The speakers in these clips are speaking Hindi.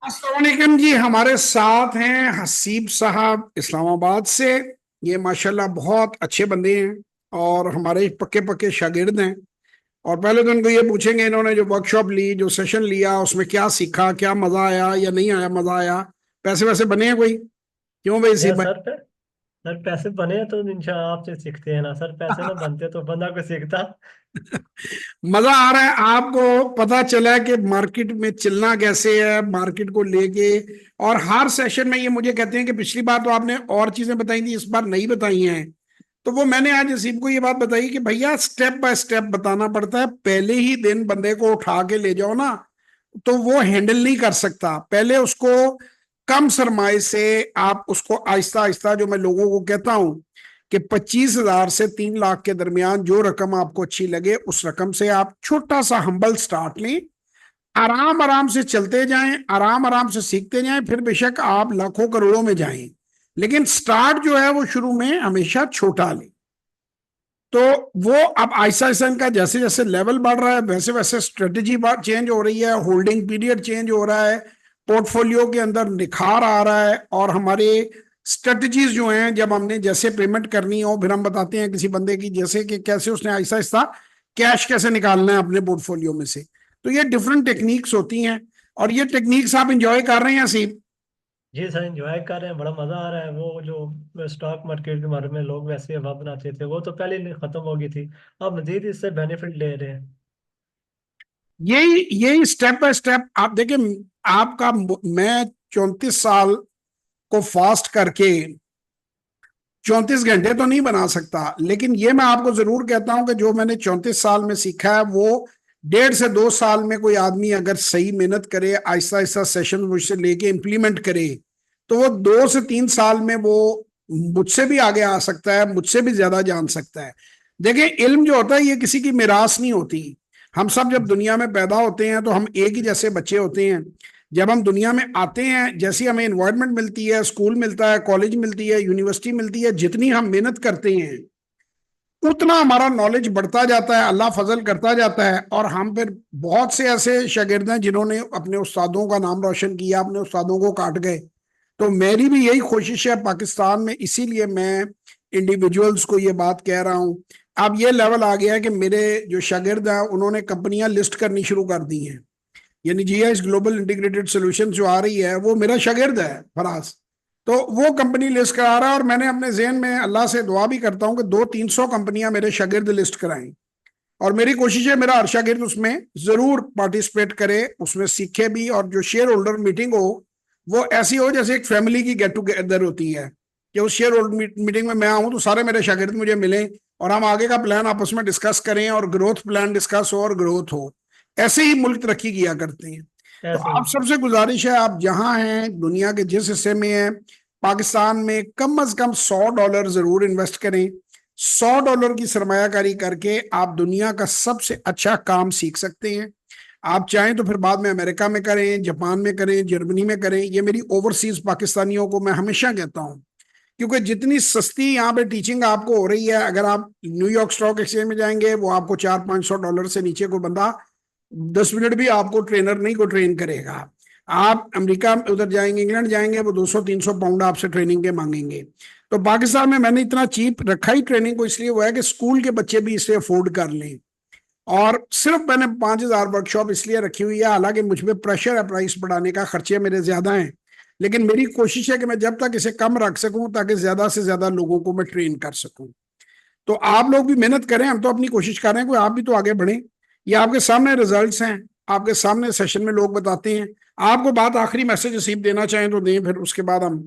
अस्सलाम वालेकुम जी। हमारे साथ हैं हसीब साहब इस्लामाबाद से। ये माशाल्लाह बहुत अच्छे बंदे हैं और हमारे पक्के पक्के शागिर्द हैं। और पहले तो इनको ये पूछेंगे, इन्होंने जो वर्कशॉप ली, जो सेशन लिया, उसमें क्या सीखा, क्या मजा आया या नहीं आया, मजा आया, पैसे वैसे बने हैं कोई? क्यों भाई सी या भाई? सर पैसे बने हैं तो इंशाल्लाह आपसे सीखते हैं ना सर। पैसे ना बनते तो बंदा को सीखता। मजा आ रहा है आपको? पता चला है कि मार्केट में चलना कैसे है, मार्केट को लेके। और हर सेशन में ये मुझे कहते हैं कि पिछली बार तो आपने और चीजें बताई थी, इस बार नहीं बताई हैं। तो वो मैंने आज असीम को ये बात बताई कि भैया स्टेप बाय स्टेप बताना पड़ता है। पहले ही दिन बंदे को उठा के ले जाओ ना, तो वो हैंडल नहीं कर सकता। पहले उसको कम सरमाए से आप उसको आहिस्ता आहिस्ता, जो मैं लोगों को कहता हूं कि 25,000 से 3 लाख के दरमियान जो रकम आपको अच्छी लगे, उस रकम से आप छोटा सा हम्बल स्टार्ट लें। आराम आराम से चलते जाएं, आराम आराम से सीखते जाएं, फिर बेशक आप लाखों करोड़ों में जाएं। लेकिन स्टार्ट जो है वो शुरू में हमेशा छोटा लें। तो वो अब आहिस्ता आहिस्ता इनका जैसे जैसे लेवल बढ़ रहा है, वैसे वैसे स्ट्रेटेजी चेंज हो रही है, होल्डिंग पीरियड चेंज हो रहा है, पोर्टफोलियो के अंदर निखार आ रहा है। और हमारे स्ट्रेटजीज जो हैं, जब हमने जैसे पेमेंट करनी हो, फिर हम बताते हैं किसी बंदे की, जैसे कि कैसे उसने आहिस्ता आहिस्ता कैश कैसे निकालना है अपने पोर्टफोलियो में से। तो ये डिफरेंट टेक्निक्स होती हैं। और ये टेक्निक्स आप इंजॉय कर रहे हैं सीप? जी सर, एंजॉय कर रहे हैं, बड़ा मजा आ रहा है। वो जो स्टॉक मार्केट के बारे में लोग वैसे हवा बनाते थे वो तो पहले ही खत्म हो गई थी। अब मजीद इससे बेनिफिट ले रहे हैं। यही यही स्टेप बाय स्टेप आप देखिए। आपका मैं 34 साल को फास्ट करके 34 घंटे तो नहीं बना सकता, लेकिन ये मैं आपको जरूर कहता हूं कि जो मैंने 34 साल में सीखा है वो 1.5 से 2 साल में कोई आदमी अगर सही मेहनत करे, आहिस्ता आहिस्ता सेशन मुझसे लेके इम्प्लीमेंट करे, तो वो 2 से 3 साल में वो मुझसे भी आगे आ सकता है, मुझसे भी ज्यादा जान सकता है। देखिए, इल्म जो होता है ये किसी की मिरास नहीं होती। हम सब जब दुनिया में पैदा होते हैं तो हम एक ही जैसे बच्चे होते हैं। जब हम दुनिया में आते हैं, जैसी हमें इन्वायरमेंट मिलती है, स्कूल मिलता है, कॉलेज मिलती है, यूनिवर्सिटी मिलती है, जितनी हम मेहनत करते हैं उतना हमारा नॉलेज बढ़ता जाता है, अल्लाह फजल करता जाता है। और हम फिर बहुत से ऐसे शागिर्द हैं जिन्होंने अपने उस्तादों का नाम रोशन किया, अपने उस्तादों को काट गए। तो मेरी भी यही कोशिश है पाकिस्तान में, इसीलिए मैं इंडिविजुअल्स को ये बात कह रहा हूँ। अब ये लेवल आ गया है कि मेरे जो शागिर्द हैं उन्होंने कंपनियां लिस्ट करनी शुरू कर दी हैं। यानी जीआईएस ग्लोबल इंटीग्रेटेड सॉल्यूशन जो आ रही है वो मेरा शागिर्द है, फराज। तो वो कंपनी लिस्ट करा रहा है, और मैंने अपने जहन में अल्लाह से दुआ भी करता हूँ कि 200-300 कंपनियां मेरे शागिर्द लिस्ट कराएं। और मेरी कोशिश है मेरा हर शागिर्द उसमें जरूर पार्टिसिपेट करे, उसमें सीखे भी। और जो शेयर होल्डर मीटिंग हो वो ऐसी हो जैसे एक फैमिली की गेट टुगेदर होती है, कि उस शेयर होल्डर मीटिंग में मैं आऊँ तो सारे मेरे शागिर्द मुझे मिलें और हम आगे का प्लान आपस में डिस्कस करें, और ग्रोथ प्लान डिस्कस हो और ग्रोथ हो। ऐसे ही मुल्क तरक्की किया करते हैं। तो ऐसे आप सबसे गुजारिश है, आप जहां हैं, दुनिया के जिस हिस्से में हैं, पाकिस्तान में कम अज कम $100 जरूर इन्वेस्ट करें। $100 की सरमायाकारी करके आप दुनिया का सबसे अच्छा काम सीख सकते हैं। आप चाहें तो फिर बाद में अमेरिका में करें, जापान में करें, जर्मनी में करें। ये मेरी ओवरसीज पाकिस्तानियों को मैं हमेशा कहता हूं, क्योंकि जितनी सस्ती यहाँ पे टीचिंग आपको हो रही है, अगर आप न्यूयॉर्क स्टॉक एक्सचेंज में जाएंगे, वो आपको $400-500 से नीचे कोई बंदा 10 मिनट भी आपको ट्रेनर नहीं को ट्रेन करेगा। आप अमेरिका उधर जाएंगे, इंग्लैंड जाएंगे, वो 200-300 पाउंड आपसे ट्रेनिंग के मांगेंगे। तो पाकिस्तान में मैंने इतना चीप रखा ही ट्रेनिंग को इसलिए हुआ है कि स्कूल के बच्चे भी इसे अफोर्ड कर लें। और सिर्फ मैंने 5,000 वर्कशॉप इसलिए रखी हुई है, हालांकि मुझ पर प्रेशर है प्राइस बढ़ाने का, खर्चे मेरे ज्यादा हैं। लेकिन मेरी कोशिश है कि मैं जब तक इसे कम रख सकूं ताकि ज्यादा से ज्यादा लोगों को मैं ट्रेन कर सकूं। तो आप लोग भी मेहनत करें, हम तो अपनी कोशिश कर रहे हैं, कोई आप भी तो आगे बढ़े। ये आपके सामने रिजल्ट्स हैं, आपके सामने सेशन में लोग बताते हैं। आपको बात आखिरी मैसेज रिसीव देना चाहें तो दें, फिर उसके बाद हम।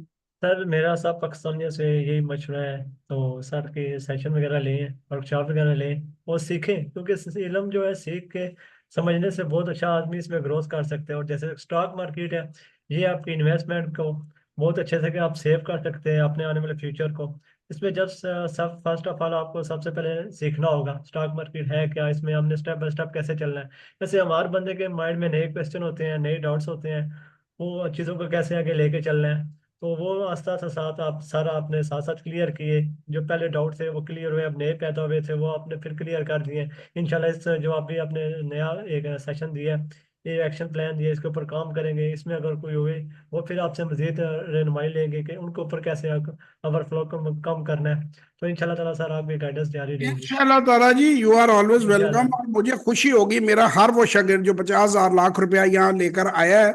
सर मेरा सब पाकिस्तानियों से यही मशवरा है, तो सर के सेशन वगैरह लें, वर्कशॉप वगैरह लें और सीखें, क्योंकि इल्म जो है सीख के समझने से बहुत अच्छा आदमी इसमें ग्रोथ कर सकते हैं। और जैसे स्टॉक मार्केट है, ये आपकी इन्वेस्टमेंट को बहुत अच्छे से कि आप सेव कर सकते हैं अपने आने वाले फ्यूचर को। इसमें जब सब फर्स्ट ऑफ ऑल आपको सबसे पहले सीखना होगा स्टॉक मार्केट है क्या, इसमें हमने स्टेप बाय स्टेप कैसे चलना है। जैसे हमारे बंदे के माइंड में नए क्वेश्चन होते हैं, नए डाउट्स होते हैं, वो चीज़ों को कैसे आगे लेके चलना है। तो वो आस्ता आस्ता साथ आप सारा आपने साथ साथ क्लियर किए। जो पहले डाउट थे वो क्लियर हुए, अब नए पैदा हुए थे वो आपने फिर क्लियर कर दिए। इंशाल्लाह इस जो अभी आपने नया एक सेशन दिया है, ये एक्शन प्लान दिए, इसके ऊपर काम करेंगे, इसमें अगर कोई हुए वो फिर आपसे मजीद रहनुमाई लेंगे कि उनके ऊपर कैसे ओवरफ्लो कम करना है। तो इंशाल्लाह ताला सर आपकी गाइडेंस जारी रहेगी। इंशाल्लाह ताला जी, यू आर ऑलवेज वेलकम। इंशाल्लाह। और मुझे खुशी होगी, मेरा हर वो शागिर्द जो 50,000 लाख रुपया यहाँ लेकर आया है,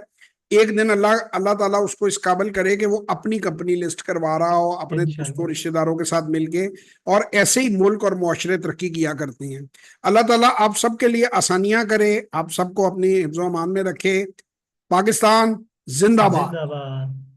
एक दिन अल्लाह अल्लाह ताला उसको इस काबिल करे कि वो अपनी कंपनी लिस्ट करवा रहा हो अपने दोस्तों इंशाल्लाह। रिश्तेदारों के साथ मिलके। और ऐसे ही मुल्क और मुआशरे तरक्की किया करते हैं। अल्लाह ताला आप सबके लिए आसानियां करे, आप सबको अपनी हिफ्ज़-ओ-अमान में रखे। पाकिस्तान जिंदाबाद। जिंदाबाद।